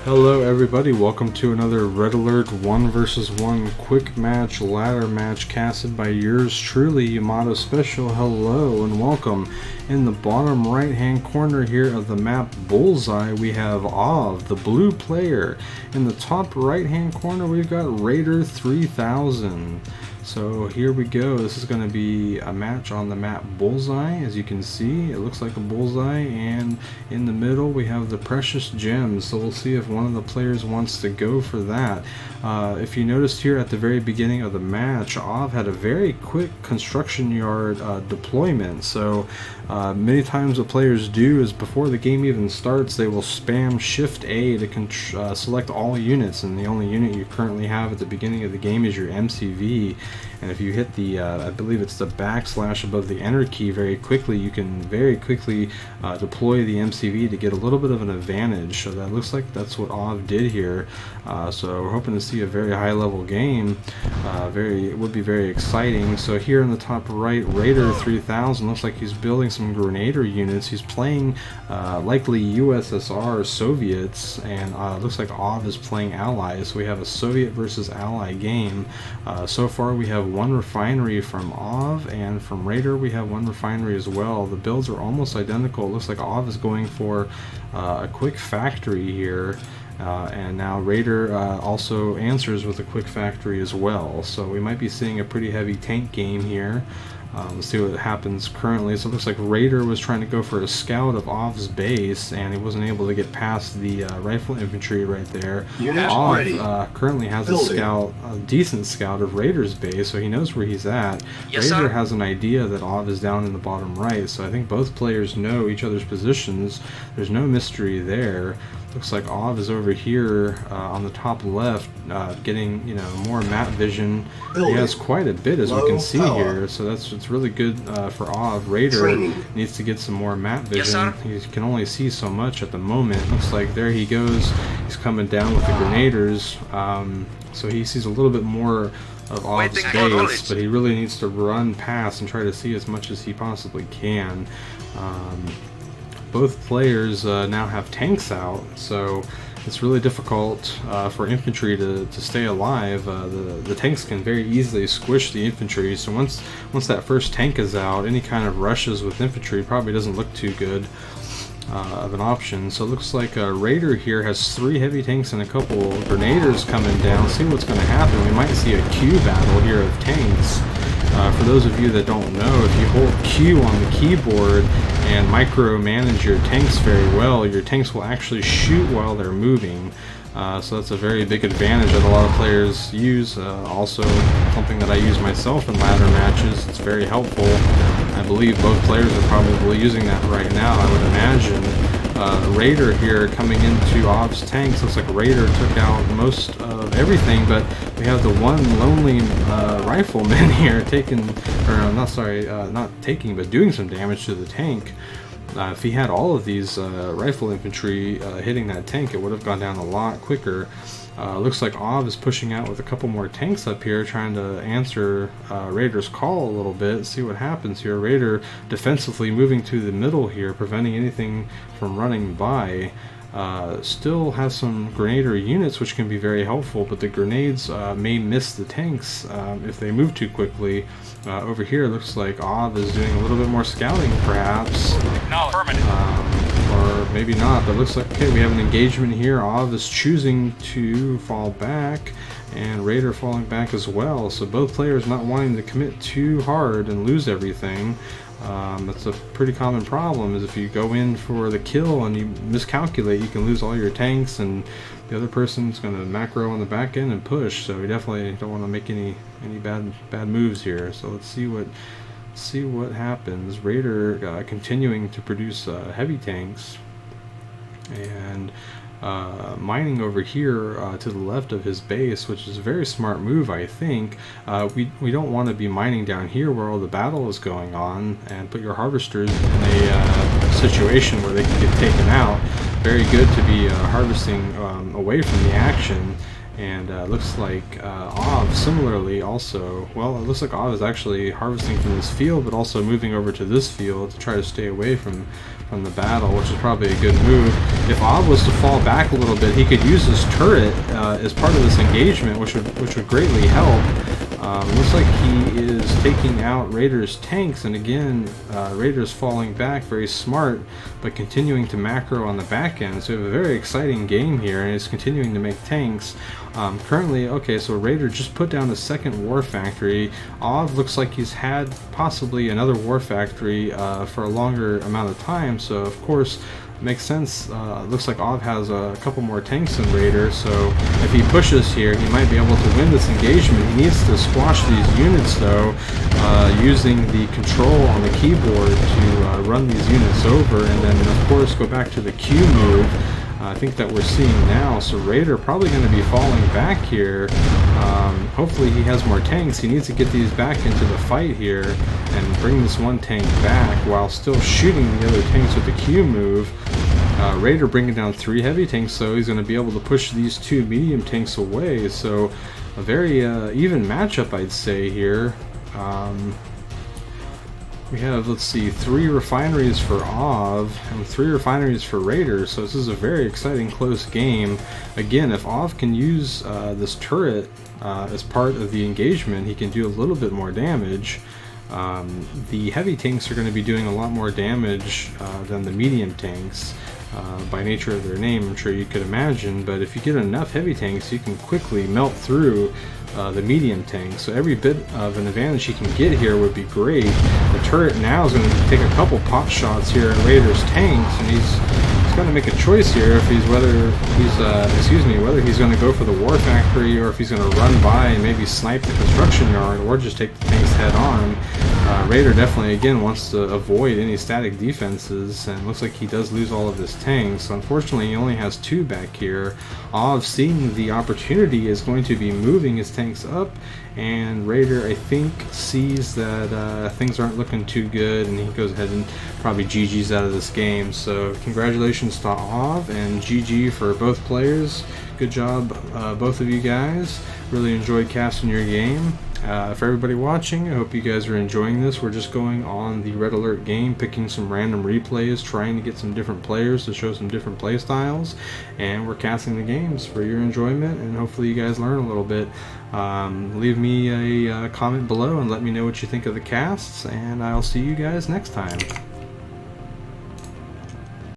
Hello everybody, welcome to another Red Alert 1 vs 1 quick match ladder match casted by yours truly, YamatoSpecial. Hello and welcome. In the bottom right hand corner here of the map Bullseye we have the blue player. In the top right hand corner we've got Raider3000. So here we go. This is going to be a match on the map Bullseye. As you can see, it looks like a bullseye, and in the middle we have the precious gems. So we'll see if one of the players wants to go for that. If you noticed here at the very beginning of the match, had a very quick construction yard deployment. So many times what players do is before the game even starts, they will spam Shift A to select all units, and the only unit you currently have at the beginning of the game is your MCV. And if you hit the, I believe it's the backslash above the enter key very quickly, you can very quickly deploy the MCV to get a little bit of an advantage. So that looks like that's what did here. So we're hoping to see a very high level game. It would be very exciting. So here in the top right, Raider3000 looks like he's building some Grenader units. He's playing likely USSR Soviets, and looks like is playing Allies. So we have a Soviet versus Ally game. So far we have one refinery from and from Raider we have one refinery as well. The builds are almost identical. It looks like is going for a quick factory here. And now Raider also answers with a quick factory as well. So we might be seeing a pretty heavy tank game here. Let's see what happens currently. So it looks like Raider was trying to go for a scout of Ov's base, and he wasn't able to get past the rifle infantry right there. Currently has a decent scout of Raider's base, so he knows where he's at. Yes, Raider sir. has an idea that is down in the bottom right, so I think both players know each other's positions. There's no mystery there. Looks like is over here on the top left, getting more map vision. He has quite a bit, as we can see here, so it's really good for Raider needs to get some more map vision. He can only see so much at the moment. Looks like there he goes. He's coming down with the Grenaders, so he sees a little bit more of Ov's base, but he really needs to run past and try to see as much as he possibly can. Both players now have tanks out, so it's really difficult for infantry to stay alive. The tanks can very easily squish the infantry, so once that first tank is out, any kind of rushes with infantry probably doesn't look too good of an option. So it looks like Raider here has 3 heavy tanks and a couple Grenaders coming down. See what's going to happen. We might see a Q battle here of tanks. For those of you that don't know, if you hold Q on the keyboard and micromanage your tanks very well, your tanks will actually shoot while they're moving. So that's a very big advantage that a lot of players use. Also something that I use myself in ladder matches. It's very helpful. I believe both players are probably using that right now, I would imagine. Raider here coming into Ov's tanks. Looks like Raider took out most of everything, but we have the one lonely rifleman here not taking, but doing some damage to the tank. If he had all of these rifle infantry hitting that tank, it would have gone down a lot quicker. Looks like is pushing out with a couple more tanks up here, trying to answer Raider's call a little bit. See what happens here. Raider defensively moving to the middle here, preventing anything from running by. Still has some Grenader units, which can be very helpful, but the grenades may miss the tanks if they move too quickly. Over here, looks like is doing a little bit more scouting, perhaps. No, affirmative. Or maybe not, but it looks like, okay, we have an engagement here. is choosing to fall back, and Raider falling back as well. So both players not wanting to commit too hard and lose everything. That's a pretty common problem, is if you go in for the kill and you miscalculate, you can lose all your tanks, and the other person's going to macro on the back end and push. So we definitely don't want to make any bad moves here. So let's see what happens. Raider continuing to produce heavy tanks, and mining over here to the left of his base, which is a very smart move, I think. We don't want to be mining down here where all the battle is going on, and put your harvesters in a situation where they can get taken out. Very good to be harvesting away from the action. And looks like similarly also, well, it looks like is actually harvesting from this field, but also moving over to this field to try to stay away from from the battle, which is probably a good move. If Av was to fall back a little bit, he could use his turret as part of this engagement, which would greatly help. Looks like he is taking out Raider's tanks, and again, Raider's falling back, very smart, but continuing to macro on the back end. So we have a very exciting game here, and he's continuing to make tanks. Currently, okay, so Raider just put down a second war factory. Av looks like he's had possibly another war factory for a longer amount of time, so of course, makes sense. Looks like Av has a couple more tanks than Raider, so if he pushes here, he might be able to win this engagement. He needs to squash these units, though, using the control on the keyboard to run these units over, and then, of course, go back to the Q move. I think that we're seeing now. So Raider probably going to be falling back here. Hopefully he has more tanks. He needs to get these back into the fight here and bring this one tank back while still shooting the other tanks with the Q move. Raider bringing down 3 heavy tanks, so he's going to be able to push these 2 medium tanks away. So a very even matchup, I'd say, here. We have, let's see, 3 refineries for Av and 3 refineries for Raider, so this is a very exciting close game. Again, if Av can use this turret as part of the engagement, he can do a little bit more damage. The heavy tanks are going to be doing a lot more damage than the medium tanks by nature of their name, I'm sure you could imagine, but if you get enough heavy tanks, you can quickly melt through the medium tanks. So every bit of an advantage he can get here would be great. The turret now is going to take a couple pot shots here at Raider's tanks, and he's got to make a choice here if he's whether he's going to go for the war factory or if he's going to run by and maybe snipe the construction yard or just take the tanks head on. Raider definitely again wants to avoid any static defenses, and looks like he does lose all of his tanks. Unfortunately, he only has 2 back here. Av, seeing the opportunity, is going to be moving his tanks up, and Raider, I think, sees that things aren't looking too good, and he goes ahead and probably GG's out of this game. So congratulations to Av, and GG for both players. Good job, both of you guys. Really enjoyed casting your game. For everybody watching, I hope you guys are enjoying this. We're just going on the Red Alert game, picking some random replays, trying to get some different players to show some different play styles, and we're casting the games for your enjoyment, and hopefully you guys learn a little bit. Leave me a comment below and let me know what you think of the casts, and I'll see you guys next time.